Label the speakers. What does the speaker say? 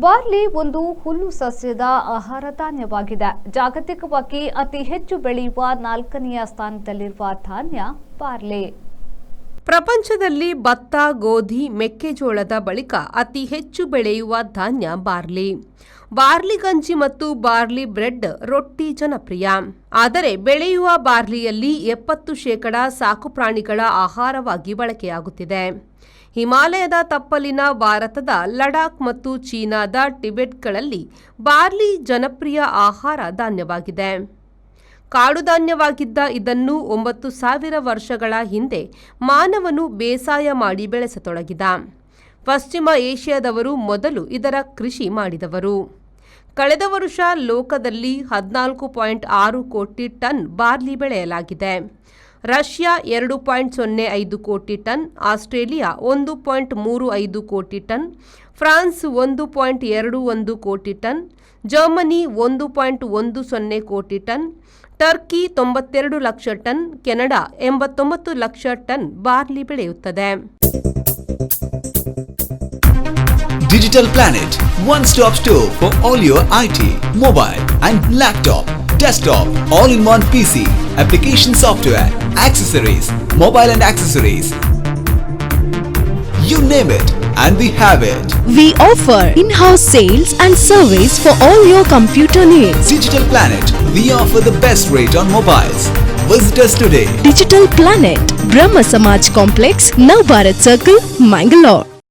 Speaker 1: Barley ಒಂದು ಹುಲ್ಲು ಸಸ್ಯದ ಆಹಾರ ಧಾನ್ಯವಾಗಿದೆ. ಜಾಗತಿಕವಾಗಿ ಅತಿ ಹೆಚ್ಚು ಬೆಳೆಯುವ 4ನೇ ಸ್ಥಾನದಲ್ಲಿರುವ ಧಾನ್ಯ ಬಾರ್ಲಿ.
Speaker 2: ಪ್ರಪಂಚದಲ್ಲಿ ಭತ್ತ, ಗೋಧಿ, ಮೆಕ್ಕೆಜೋಳದ ಬಳಿಕ ಅತಿ ಹೆಚ್ಚು ಬೆಳೆಯುವ ಧಾನ್ಯ ಬಾರ್ಲಿ. ಬಾರ್ಲಿ ಗಂಜಿ ಮತ್ತು ಬಾರ್ಲಿ ಬ್ರೆಡ್ ರೊಟ್ಟಿ ಜನಪ್ರಿಯ. ಆದರೆ ಬೆಳೆಯುವ ಬಾರ್ಲಿಯಲ್ಲಿ 70% ಸಾಕುಪ್ರಾಣಿಗಳ ಆಹಾರವಾಗಿ ಬಳಕೆಯಾಗುತ್ತಿದೆ. ಹಿಮಾಲಯದ ತಪ್ಪಲಿನ ಭಾರತದ ಲಡಾಖ್ ಮತ್ತು ಚೀನಾದ ಟಿಬೆಟ್ಗಳಲ್ಲಿ ಬಾರ್ಲಿ ಜನಪ್ರಿಯ ಆಹಾರ ಧಾನ್ಯವಾಗಿದೆ. ಕಾಡುಧಾನ್ಯವಾಗಿದ್ದ ಇದನ್ನು 9000 ವರ್ಷಗಳ ಹಿಂದೆ ಮಾನವನು ಬೇಸಾಯ ಮಾಡಿ ಬೆಳೆಸತೊಡಗಿದ. ಪಶ್ಚಿಮ ಏಷ್ಯಾದವರು ಮೊದಲು ಇದರ ಕೃಷಿ ಮಾಡಿದವರು. ಕಳೆದ ವರ್ಷ ಲೋಕದಲ್ಲಿ 14.6 ಕೋಟಿ ಟನ್ ಬಾರ್ಲಿ ಬೆಳೆಯಲಾಗಿದೆ. ರಷ್ಯಾ 2.05 ಕೋಟಿ ಟನ್, ಆಸ್ಟ್ರೇಲಿಯಾ 1.35 ಕೋಟಿ ಟನ್, ಫ್ರಾನ್ಸ್ 1.21 ಕೋಟಿ ಟನ್, ಜರ್ಮನಿ 1.10 ಕೋಟಿ ton, Turkey 92 lakh ton, Canada 89 lakh ton barley ಬೆಳೆಯುತ್ತದೆ.
Speaker 3: Digital Planet, one-stop store for all your IT, mobile and laptop, desktop, all-in-one PC, application software, accessories, mobile and accessories. You name it and we have it.
Speaker 4: We offer in-house sales and service for all your computer needs.
Speaker 3: Digital Planet, we offer the best rate on mobiles. Visit us today.
Speaker 4: Digital Planet, Brahma Samaj Complex, Nav Bharat Circle, Mangalore.